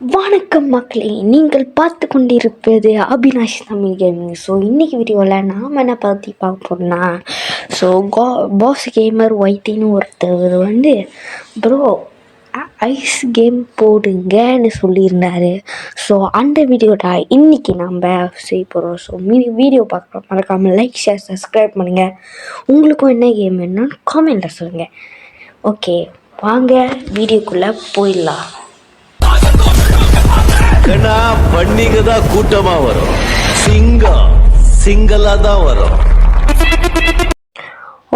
வணக்கம் மக்களே, நீங்கள் பார்த்து கொண்டிருப்பது அபினாஷ் தமிழ் கேமிங். ஸோ இன்றைக்கி வீடியோவில் நாம் என்ன பற்றி பார்க்க போகிறோம்னா, ஸோ பாஸ் கேமர் ஒய்டின்னு ஒருத்தர் ப்ரோ ஐஸ் கேம் போடுங்கன்னு சொல்லியிருந்தார். ஸோ அந்த வீடியோட இன்றைக்கி நம்ம செய்ய போகிறோம். ஸோ வீடியோ பார்க்குறோம், மறக்காமல் லைக் ஷேர் சப்ஸ்கிரைப் பண்ணுங்கள். உங்களுக்கும் என்ன கேம் வேணும்னு காமெண்ட்டில் சொல்லுங்கள். ஓகே, வாங்க வீடியோக்குள்ளே போயிடலாம். ஏன்னா பண்டிகை தான் கூட்டமா வரும், சிங்கம் சிங்கலா தான் வரும்.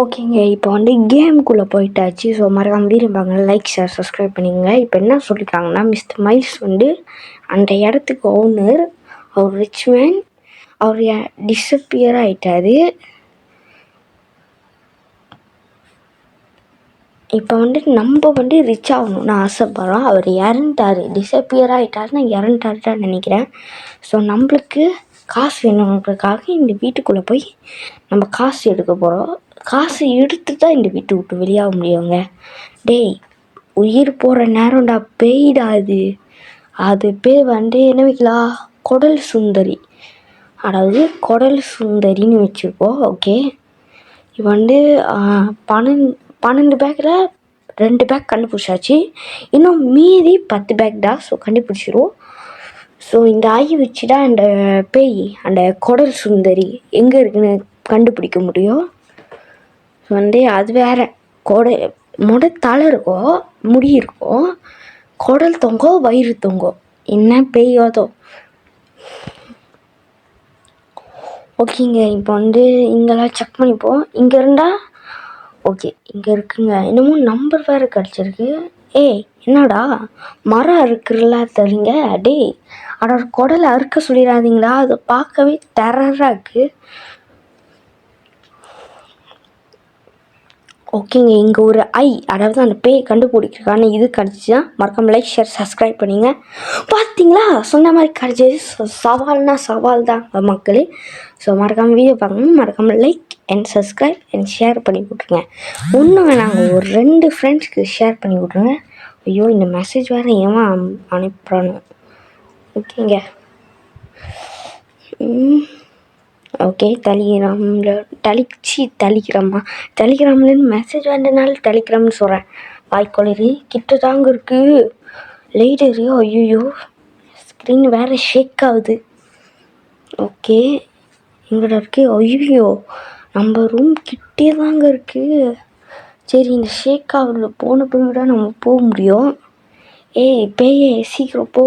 ஓகேங்க, இப்போ கேமுக்குள்ளே போயிட்டாச்சு. ஸோ மறக்காம வீடியோ பார்க்க லைக் ஷேர் சப்ஸ்கிரைப் பண்ணிக்கோங்க. இப்போ என்ன சொல்லியிருக்காங்கன்னா, மிஸ்டர் மைல்ஸ் அந்த இடத்துக்கு ஓனர், அவர் ரிச்மேன், அவர் டிஸப்பியர் ஆகிட்டார். இப்போ நம்ம ரிச் ஆகணும்னு ஆசைப்படுறோம். அவர் இறந்துட்டார், டிஸப்பியர் ஆகிட்டாருன்னு இறந்துட்டாருன்னு நினைக்கிறேன். ஸோ நம்மளுக்கு காசு வேணுன்றதுக்காக இந்த வீட்டுக்குள்ளே போய் நம்ம காசு எடுக்க போகிறோம். காசு எடுத்து தான் இந்த வீட்டை விட்டு வெளியாக முடியுங்க. டேய், உயிர் போகிற நேரம்டா, பேய்டா அது பேர் என்ன வைக்கலாம், குடல் சுந்தரி, அதாவது குடல் சுந்தரின்னு வச்சுருக்கோம். ஓகே, இப்போ 12 பேக்கில் 2 பேக் கண்டுபிடிச்சாச்சு. இன்னும் மீதி 10 பேக் தான். ஸோ கண்டுபிடிச்சிருவோம். ஸோ இந்த ஆகி வச்சு தான் அந்த பேய், அந்த குடல் சுந்தரி எங்கே இருக்குன்னு கண்டுபிடிக்க முடியும். அது வேறு, தலை இருக்கும், முடி இருக்கும், குடல் தொங்கும், வயிறு தொங்கும். என்ன பேயோதோ. ஓகேங்க, இப்போ இங்கெல்லாம் செக் பண்ணிப்போம். இங்கே இருந்தால் ஓகே, இங்கே இருக்குங்க. இன்னமும் நம்பர் வேறு கிடச்சிருக்கு. என்னடா மரம் அறுக்குறல தெரியுங்க. அதோட குடலை அறுக்க சொல்லிடாதீங்களா, அதை பார்க்கவே டெரராக இருக்குது. ஓகேங்க, இங்கே ஒரு அதாவது அந்த பேய் கண்டுபிடிக்கிறதுக்கான இது கிடச்சிச்சுன்னா மறக்காம லைக் ஷேர் சப்ஸ்கிரைப் பண்ணிங்க. பார்த்தீங்களா, சொன்ன மாதிரி கிடச்சிது. ஸோ சவால்னா சவால் தான் மக்களே. ஸோ மறக்காமல் வீடியோ பார்க்கணும், மறக்காமல் like and subscribe and share பண்ணி விட்ருங்க. ஒன்றும் வேணாங்க, ஒரு 2 ஃப்ரெண்ட்ஸ்க்கு ஷேர் பண்ணி விட்ருங்க. ஐயோ, இந்த மெசேஜ் வேறு ஏமா அனுப்புகிறானு. ஓகேங்க, ஓகே, டெலிகிராம்லேருந்து மெசேஜ் வந்தனால டெலிகிராம்னு சொல்கிறேன். வாய்க்கொலரி கிட்ட தாங்க இருக்குது லைடரு. ஐயோ, ஸ்க்ரீன் வேறு ஷேக் ஆகுது. ஓகே, எங்கடா இருக்குது? ஐயோ, நம்ம ரூம் கிட்டே தாங்க இருக்குது. சரி, இந்த ஷேக் ஆகுதுல போன பிறகு தான் நம்ம போக முடியும். பேயே சீக்கிரம் போ.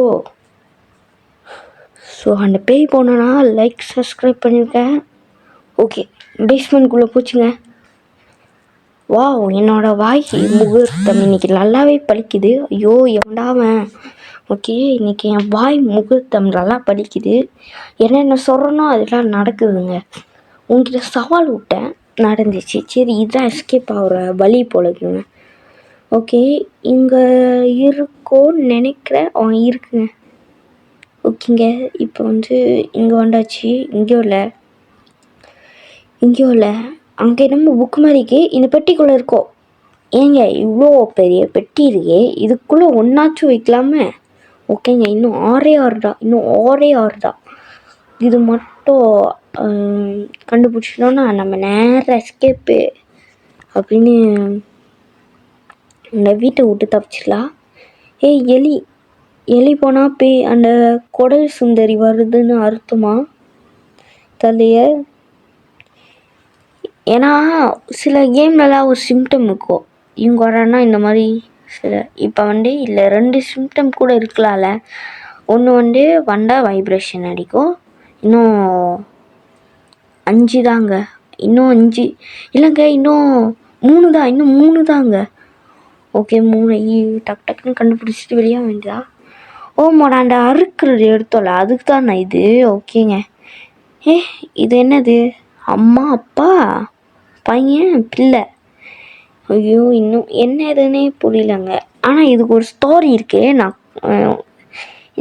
ஸோ அந்த பேய் போனோன்னா லைக் சப்ஸ்கிரைப் பண்ணியிருக்கேன். ஓகே, பேஸ்மெண்ட்குள்ளே போச்சுங்க. வாவ், என்னோடய வாய் முகூர்த்தம் இன்றைக்கி நல்லாவே பலிக்குது. ஐயோ, எவன்டாவன். ஓகே, இன்றைக்கி என் வாய் முகூர்த்தம் நல்லா பலிக்குது. என்னென்ன சொல்கிறனோ அதெல்லாம் நடக்குதுங்க. உங்ககிட்ட சவால் விட்டேன், நடந்துச்சு. சரி, இதுதான் எஸ்கேப் ஆகிற வழி போலக்குங்க. ஓகே, இங்கே இருக்கோன்னு நினைக்கிறேன். இருக்குங்க. ஓகேங்க, இப்போ இங்கே வந்தாச்சு. இங்கேயும் இல்லை, அங்கே நம்ம புக்கு மாதிரி இருக்கு. இந்த பெட்டிக்குள்ளே இருக்கோம். ஏங்க, இவ்வளோ பெரிய பெட்டி இருக்கு, இதுக்குள்ளே ஒன்றாச்சும் வைக்கலாமே. ஓகேங்க, இன்னும் 6 தான். இது மட்டும் கண்டுபிடிச்சிட்டோன்னா நம்ம நேரம் எஸ்கேப்பு அப்படின்னு அந்த வீட்டை விட்டு தப்பிச்சிடலாம். எலி போனால் பேய் அந்த குடல் சுந்தரி வருதுன்னு அர்த்தமா தெரியலைய. ஏன்னா சில கேம்லலாம் ஒரு சிம்டம் இருக்கும். இவங்க வரான்னா இந்த மாதிரி சில இப்போ இல்லை 2 சிம்டம் கூட இருக்கலாம்ல. ஒன்று வந்தால் வைப்ரேஷன் அடிக்கும். இன்னும் 5 தாங்க. இன்னும் 5 இல்லைங்க, இன்னும் 3 தாங்க. ஓகே, 3 டக்குன்னு கண்டுபிடிச்சிட்டு வெளியாக வேண்டியதா. ஓமாடா, அந்த அறுக்கிறது எடுத்தோம்ல, அதுக்கு தான் நான் இது. ஓகேங்க, இது என்னது? அம்மா, அப்பா, பையன், பிள்ளை. ஐயோ, இன்னும் என்ன எதுன்னே புரியலங்க. ஆனால் இதுக்கு ஒரு ஸ்டோரி இருக்குது.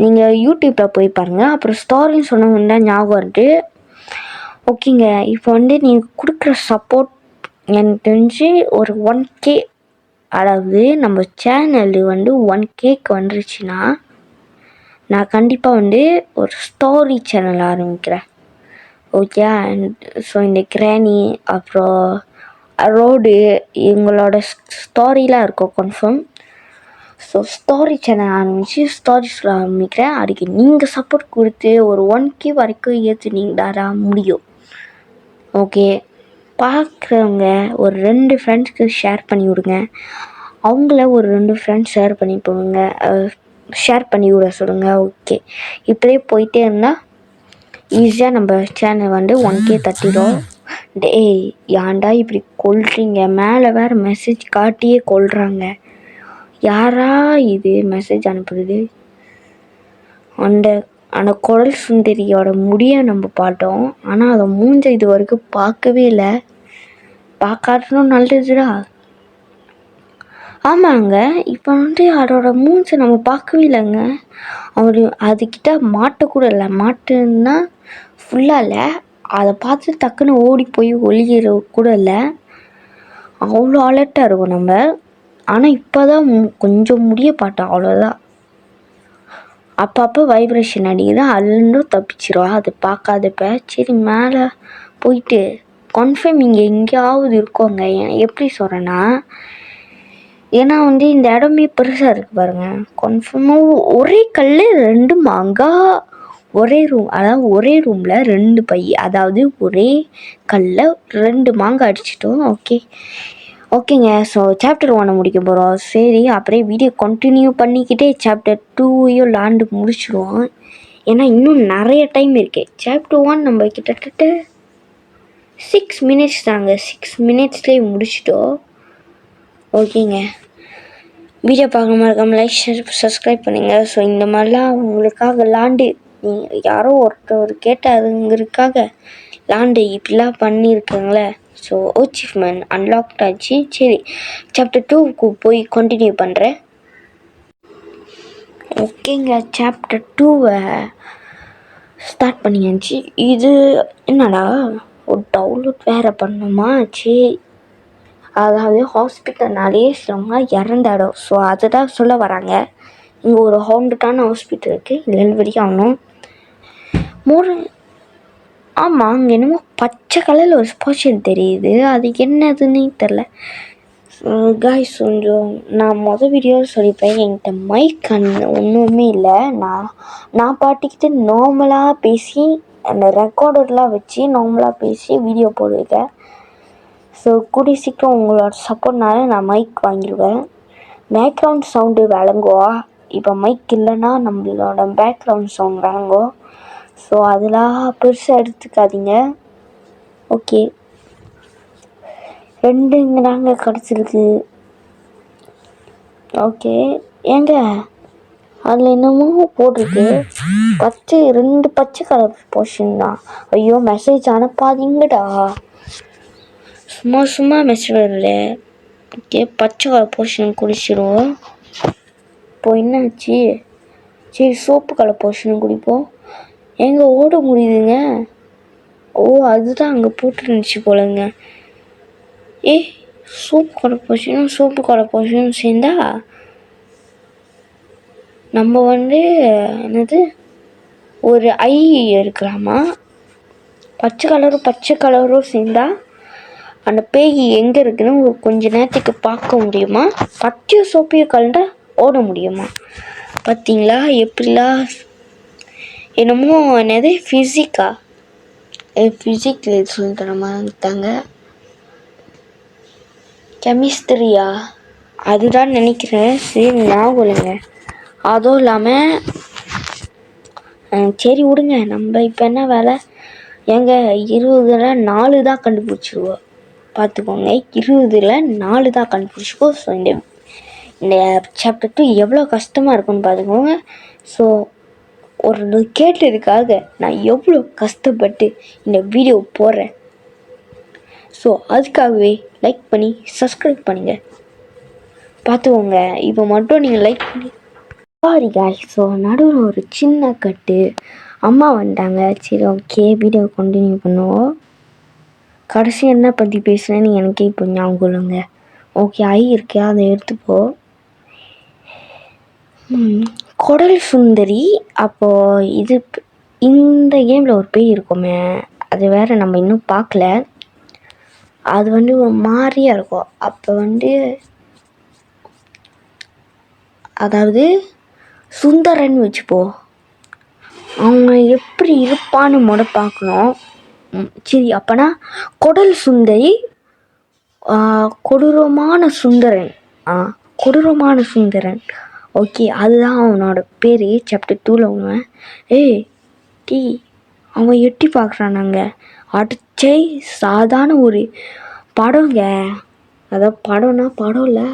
நீங்கள் யூடியூப்பில் போய் பாருங்கள். அப்புறம் ஸ்டோரின்னு சொன்னவங்க தான் ஞாபகம் இருக்குது. ஓகேங்க, இப்போ நீங்கள் கொடுக்குற சப்போர்ட் எனக்கு தெரிஞ்சு ஒரு 1K, அதாவது நம்ம சேனல் 1Kக்கு வந்துருச்சுன்னா நான் கண்டிப்பாக வந்து ஒரு ஸ்டோரி சேனல் ஆரம்பிக்கிறேன். ஓகே. அண்ட் ஸோ இந்த கிராணி அப்புறம் ரோடு இவங்களோட ஸ்டோரிலாம் இருக்கும் கன்ஃபார்ம். ஸோ ஸ்டோரி சேனல் ஆரம்பித்து ஸ்டோரிஸில் ஆரம்பிக்கிறேன். அதுக்கு நீங்கள் சப்போர்ட் கொடுத்து ஒரு 1K வரைக்கும் ஏற்றுனீங்கடா முடியும். ஓகே. பார்க்குறவங்க ஒரு 2 ஃப்ரெண்ட்ஸ்க்கு ஷேர் பண்ணி விடுங்க. அவங்கள ஒரு 2 ஃப்ரெண்ட்ஸ் ஷேர் பண்ணி விட சொல்லுங்கள். ஓகே. இப்படியே போயிட்டே இருந்தால் ஈஸியாக நம்ம சேனல் வந்து 1K தட்டிடும். டேய் ஏன்டா இப்படி கொல்றீங்க? மேலே வேறு மெசேஜ் காட்டியே கொல்றாங்க. யாரா இது மெசேஜ் அனுப்புறது? அந்த குரல் சுந்தரியோட முடியை நம்ம பார்த்தோம். ஆனால் அதை மூஞ்ச இது வரைக்கும் பார்க்கவே இல்லை. பார்க்காட்டணும் நல்லதுடா. ஆமாங்க, இப்போ வந்து அதோட மூஞ்சை நம்ம பார்க்கவே இல்லைங்க. அதுக்கிட்ட மாட்டக்கூட இல்லை. மாட்டுன்னா ஃபுல்லாக இல்லை. அதை பார்த்து டக்குன்னு ஓடி போய் ஒளிகிற கூட இல்லை. அவ்வளோ அலர்ட்டாக இருக்கும் நம்ம. ஆனால் இப்போ தான் கொஞ்சம் முடிய பார்த்தோம், அவ்வளோதான். அப்பப்போ வைப்ரேஷன் அடிக்குது, அதுலேருந்தும் தப்பிச்சிருவா அது பார்க்காதப்ப. சரி மேலே போயிட்டு கன்ஃபார்ம் இங்கே எங்கேயாவது இருக்கோங்க. எப்படி சொல்கிறேன்னா, ஏன்னா வந்து இந்த இடமே பெருசாக இருக்குது பாருங்கள். கன்ஃபார்மாக ஒரே கல் 2 மாங்காய் ஒரே ரூம், அதாவது ஒரே ரூமில் 2 பை, அதாவது ஒரே கல்லில் 2 மாங்காய் அடிச்சிட்டோம். ஓகேங்க. ஸோ சாப்டர் 1 முடிக்க போகிறோம். சரி, அப்படியே வீடியோ கண்டினியூ பண்ணிக்கிட்டே சாப்டர் 2ஐயும் லாண்டு முடிச்சிடுவோம். ஏன்னா இன்னும் நிறைய டைம் இருக்குது. சாப்டர் 1 நம்ம கிட்டத்தட்ட 6 மினிட்ஸ் தாங்க. 6 மினிட்ஸ்லேயே முடிச்சிட்டோம். ஓகேங்க. வீடியோ பார்க்க மறக்காம லைக் ஷேர் சப்ஸ்கிரைப் பண்ணுங்கள். ஸோ இந்த மாதிரிலாம் உங்களுக்காக லாண்டு யாரோ ஒருத்தர் கேட்டாருங்கிறதுக்காக லாண்டு இப்படிலாம் பண்ணியிருக்காங்களே. ஸோ அச்சீவ்மெண்ட் அன்லாக்ட் ஆச்சு. சரி, சாப்டர் 2க்கு போய் கண்டினியூ பண்ணுறேன். ஓகேங்க, சாப்டர் 2வை ஸ்டார்ட் பண்ணியாச்சு. இது என்னடா ஒரு டவுன்லோட் வேறு பண்ணணுமா? சரி, அதாவது ஹாஸ்பிட்டல்னாலே சிலவங்க இறந்த இடம். ஸோ அதை தான் சொல்ல வராங்க. இங்கே ஒரு ஹாண்டடான ஹாஸ்பிட்டல் இருக்குது, இல்லைன்னு வெளியாகணும். ஆமாம், அங்கே என்னமோ பச்சை கலரில் ஒரு ஸ்போஷன் தெரியுது. அது என்னதுன்னு தெரில. காய்ஸ், கொஞ்சம் நான் வீடியோ சொல்லிப்பேன், என்கிட்ட மைக் ஒன்றுமே இல்லை. நான் பாட்டிக்கிட்டு நார்மலாக பேசி அந்த ரெக்கார்டர்லாம் வச்சு நார்மலாக பேசி வீடியோ போடுவேன். ஸோ கூடிய சீக்கிரம் உங்களோட சப்போர்ட்னால நான் மைக் வாங்கிடுவேன். பேக்ரவுண்ட் சவுண்டு விளங்குவா. இப்போ மைக் இல்லைன்னா நம்மளோட பேக்ரவுண்ட் சவுண்ட் விளங்கும். ஸோ அதெல்லாம் பெருசாக எடுத்துக்காதீங்க. ஓகே, 2 இங்கே தாங்க கிடச்சிருக்கு. ஓகே, ஏங்க அதில் என்னமோ போட்டிருக்கு 2 பச்சை கலர் போர்ஷன் தான். ஐயோ, மெசேஜ் அனுப்பாதீங்கடா. சும்மா மெசேஜ் வரல. ஓகே, பச்சை கலர் போர்ஷன் குடிச்சிடுவோம். இப்போ என்னாச்சு? சரி, சோப்பு கலர் போர்ஷன் குடிப்போம். எங்கே ஓட முடியுதுங்க? ஓ, அதுதான் அங்கே போட்டுருந்துச்சு போலங்க. சோப்பு கலர் போர்ஷனும் சேர்ந்தா நம்ம வந்து என்னது ஒரு ஐ எடுக்கலாமா? பச்சை கலரும் சேர்ந்தா அந்த பேய் எங்கே இருக்குன்னு கொஞ்ச நேரத்துக்கு பார்க்க முடியுமா? பச்சை சோப்பையும் கலந்தா ஓட முடியுமா? பார்த்தீங்களா எப்படிலாம் என்னமோ என்னது ஃபிசிக்கில் சொல்லி தர மாதிரிட்டாங்க. கெமிஸ்ட்ரியா அதுதான் நினைக்கிறேன். சரி, ஞாபகம் இல்லைங்க. அதுவும் இல்லாமல் சரி விடுங்க. நம்ம இப்போ என்ன வேலை? ஏங்க 20ல் 4 தான் கண்டுபிடிச்சிருவோம். பார்த்துக்கோங்க, 20ல் 4 தான் கண்டுபிடிச்சிக்கோ. ஸோ இந்த சாப்டர் 2 எவ்வளோ கஷ்டமாக இருக்குன்னு பார்த்துக்கோங்க. ஸோ ஒரு கேட்டதுக்காக நான் எவ்வளோ கஷ்டப்பட்டு இந்த வீடியோ போடுறேன். ஸோ அதுக்காகவே லைக் பண்ணி சப்ஸ்கிரைப் பண்ணுங்கள். பார்த்துக்கோங்க, இப்போ மட்டும் நீங்கள் லைக் பண்ணி. சாரி காய்ஸ், ஸோ நடுவில் ஒரு சின்ன கட்டு. அம்மா வந்துட்டாங்க. சரி, ஓகே, வீடியோ கண்டினியூ பண்ணுவோம். கடைசி என்ன பற்றி பேசுகிறேன்னு எனக்கே இப்போ ஞாபகம் இல்லைங்க. ஓகே, ஐ இருக்கே, அதை எடுத்துப்போ. குடல் சுந்தரி. அப்போது இது இந்த கேமில் ஒரு பேய் இருக்குமே, அது வேறு நம்ம இன்னும் பார்க்கல. அது ஒரு மாதிரியாக இருக்கும். அப்போ அதாவது சுந்தரன் வச்சுப்போ, அவங்க எப்படி இருப்பான்னு பார்க்கணும். சரி, அப்போனா குடல் சுந்தரி, கொடூரமான சுந்தரன். கொடூரமான சுந்தரன். ஓகே, அதுதான் அவனோட பேர். சாப்டர் 2ல் அவன் எட்டி பார்க்குறானாங்க. அடிச்சை சாதாரண ஒரு படங்க. அதாவது படம் இல்லை,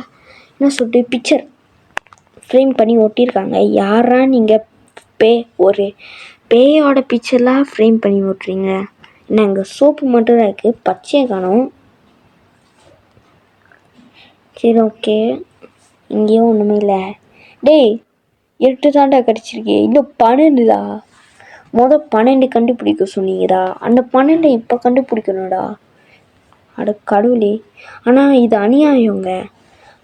என்ன சொல்லிட்டு பிக்சர் ஃப்ரேம் பண்ணி ஒட்டியிருக்காங்க. யாரா நீங்கள் ஒரு பேயோட பிக்சர்லாம் ஃப்ரேம் பண்ணி ஓட்டுறீங்க? என்ன இங்கே சோப்பு மட்டும் தான் இருக்குது, பச்சையை காணும். சரி, ஓகே, இங்கேயும் ஒன்றுமே இல்லை. டேய், 8 தாண்டா கிடச்சிருக்கு, இன்னும் 12டா. 12 கண்டுபிடிக்க சொன்னீங்கடா, அந்த 12 இப்போ கண்டுபிடிக்கணும்டா. அட கடவுளே, ஆனால் இது அநியாயங்க.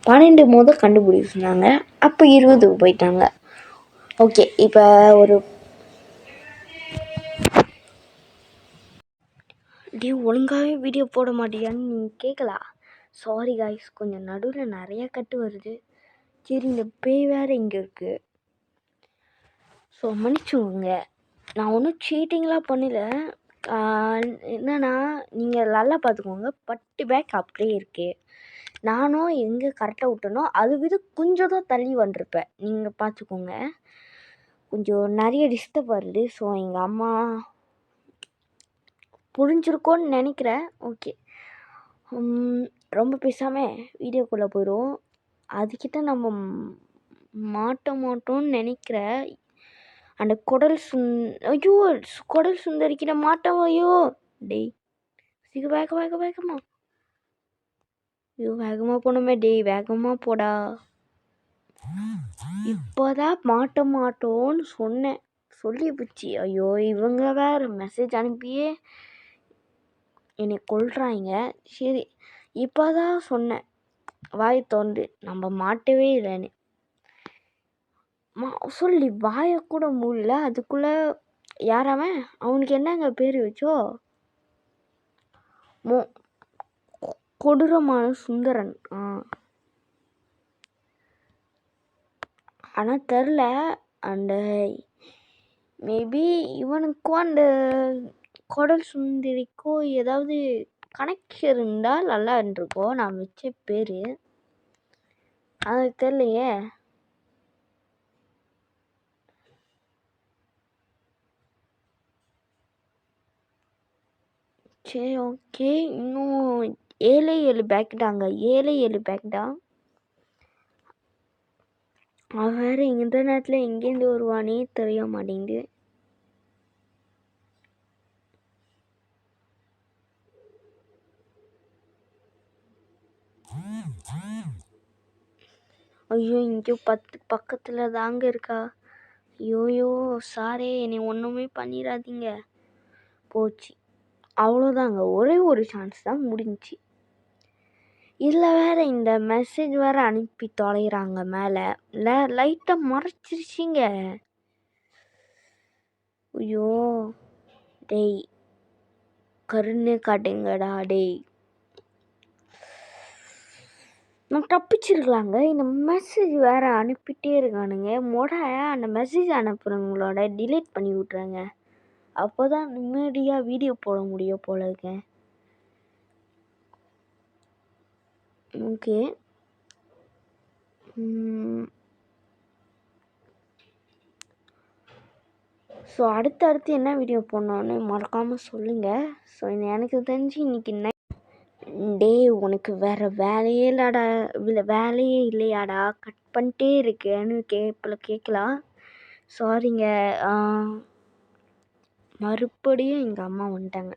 12 கண்டுபிடிக்க சொன்னாங்க, அப்போ 20 போயிட்டாங்க. ஓகே, இப்போ ஒரு ஒழுங்காகவே வீடியோ போட மாட்டேயான்னு நீங்கள் கேட்கலாம். சாரி காய்ஸ், கொஞ்சம் நடுவில் நிறையா கட்டு வருது. சரி, இந்த பேய் வேறு இங்கே இருக்குது, ஸோ மன்னிச்சுக்கோங்க. நான் ஒன்றும் சீட்டிங்லாம் பண்ணல. என்னன்னா, நீங்கள் நல்லா பார்த்துக்கோங்க, 10 பேக் அப்படியே இருக்குது. நானும் எங்கே கரெக்டாக விட்டனோ அது விட கொஞ்சம் தான் தள்ளி வந்துருப்பேன். நீங்கள் பார்த்துக்கோங்க, கொஞ்சம் நிறைய டிஸ்டர்ப் வருது. ஸோ எங்கள் அம்மா புரிஞ்சிருக்கோன்னு நினைக்கிறேன். ஓகே, ரொம்ப பேசாமல் வீடியோக்குள்ளே போயிடும். அதுக்கிட்ட நம்ம மாட்டோம்னு நினைக்கிறேன். அந்த ஐயோ, குடல் சுந்தரிக்கிட்ட மாட்டோம். ஐயோ டேய், வேகமா. ஐயோ, வேகமாக போனோமே. டேய், வேகமாக போடா. இப்போதான் மாட்டோன்னு சொன்னேன், சொல்லி போச்சு. ஐயோ, இவங்க வேறு மெசேஜ் அனுப்பியே என்னை கொல்றாங்க. சரி, இப்போதான் சொன்னேன் வாயை திறந்து, நம்ம மாட்டவே இல்லைன்னு. சொல்லி வாயை கூட மூடல, அதுக்குள்ளே யாராவன், அவனுக்கு என்னங்க பேர் வச்சோ, கொடூரமான சுந்தரன். ஆனால் தெரில, அந்த மேபி இவனுக்கும் அந்த குடல் சுந்தரிக்கும் ஏதாவது கனெக்ஷன் இருந்தால் நல்லா இருந்திருக்கும். நான் வச்ச பேர் அது தெரியலையே. சரி, ஓகே, இன்னும் 7 பேக்டாங்க. 7 பேக்டா. அவன் வேறு இந்த நேரத்தில் எங்கேருந்து வருவானே தெரிய மாட்டேங்குது. ஐயோ, இங்கே 10 பக்கத்தில் தாங்க இருக்கா. ஐயோயோ, சாரே, என்னை ஒன்றுமே பண்ணிடாதீங்க. போச்சு, அவ்வளோதாங்க. ஒரே ஒரு சான்ஸ் தான் முடிஞ்சிச்சு. இதில் வேறு இந்த மெசேஜ் வேறு அனுப்பி தொலைகிறாங்க. மேலே லைட்டாக மறைச்சிருச்சிங்க. ஐயோ டேய், கருணை காட்டுங்கடா டேய். நான் தப்பிச்சிருக்கலாங்க. இந்த மெசேஜ் வேறு அனுப்பிட்டே இருக்கானுங்க. அந்த மெசேஜ் அனுப்புகிறவங்களோட டிலீட் பண்ணி விட்றாங்க. அப்போ தான் நிம்மதியாக வீடியோ போட முடியும் போல இருக்கேன். ஓகே, ஸோ அடுத்து என்ன வீடியோ போடணுன்னு மறக்காமல் சொல்லுங்கள். ஸோ எனக்கு தெரிஞ்சு இன்றைக்கி டே, உனக்கு வேறு வேலையே இல்லையாடா, கட் பண்ணிட்டே இருக்கேன்னு கேட்கலாம். சாரிங்க, மறுபடியும் எங்கள் அம்மா வந்துட்டாங்க.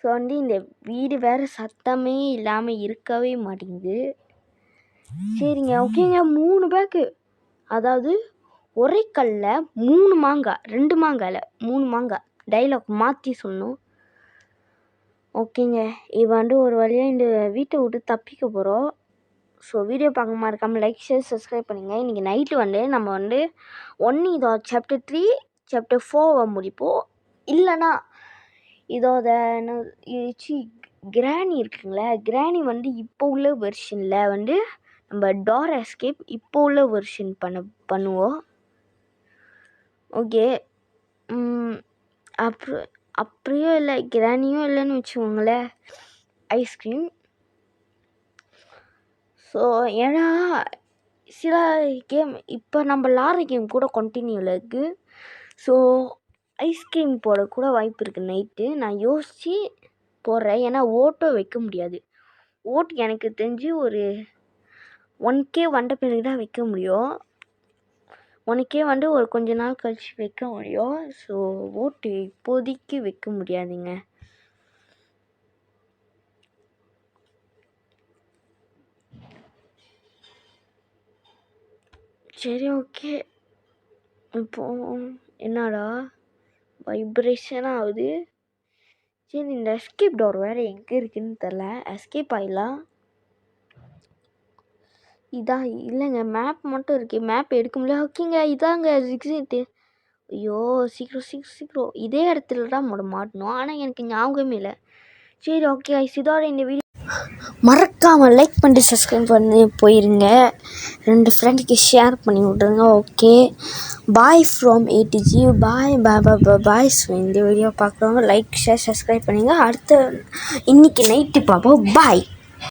ஸோ இந்த வீடு வேறு சத்தமே இல்லாமல் இருக்கவே மாட்டேங்குது. சரிங்க, ஓகேங்க. 3 பேக்கு, அதாவது ஒரே கல்லில் 3 மாங்காய், 2 மாங்காயில் 3 மாங்காய். டைலாக் மாற்றி சொல்லணும். ஓகேங்க, ஒரு வழியாக இந்த வீட்டை விட்டு தப்பிக்க போகிறோம். ஸோ வீடியோ பார்க்க மறக்காமல் லைக் ஷேர் சப்ஸ்கிரைப் பண்ணுங்கள். இன்றைக்கி நைட்டு வந்து நம்ம வந்து ஒன்று இதோட சாப்டர் 3 சாப்டர் 4 முடிப்போம். இல்லைனா இதோட கிராணி இருக்குங்களே, கிராணி வந்து இப்போ உள்ள வெர்ஷனில் வந்து நம்ம டோர் எஸ்கேப் இப்போ உள்ள வெர்ஷன் பண்ணுவோம். ஓகே, அப்படியும் இல்லை, கிராணியும் இல்லைன்னு வச்சுக்கோங்களேன், ஐஸ்கிரீம். ஸோ ஏன்னா சில கேம் இப்போ நம்ம விளாட்ற கேம் கூட கண்டினியூவில் இருக்குது. ஸோ ஐஸ்கிரீம் போட கூட வாய்ப்பு இருக்குது நைட்டு. நான் யோசித்து போடுறேன், ஏன்னா ஓட்டோ வைக்க முடியாது. ஓட்டு எனக்கு தெரிஞ்சு ஒரு 1K வந்த பிறகு தான் வைக்க முடியும். 1K வந்து ஒரு கொஞ்ச நாள் கழிச்சு வைக்க முடியும். ஸோ ஓட்டு இப்போதைக்கு வைக்க முடியாதுங்க. சரி, ஓகே. இப்போ என்னடா வைப்ரேஷன் ஆகுது. சரி, இந்த எஸ்கேப் டோர் வேறு எங்கே இருக்குதுன்னு தெரில. எஸ்கேப் ஆகிடலாம். இதா இல்லைங்க, மேப் மட்டும் இருக்கு. மேப் எடுக்க முடியல. ஓகேங்க, இதாங்க எக்ஸிட். ஐயோ, சீக்கிரம் இதே இடத்துல தான் மாட்டணும். ஆனால் எனக்கு ஞாபகமே இல்லை. சரி, ஓகே, இதோட இந்த வீடியோ மறக்காமல் லைக் பண்ணி சப்ஸ்கிரைப் பண்ணி போயிருங்க. 2 ஃப்ரெண்டுக்கு ஷேர் பண்ணி விட்ருங்க. Okay, bye from ATG. Bye. So இந்த வீடியோ பார்க்குறவங்க லைக் ஷேர் சப்ஸ்கிரைப் பண்ணுங்க. அடுத்த இன்னைக்கு நைட்டு பார்ப்போம். பாய்.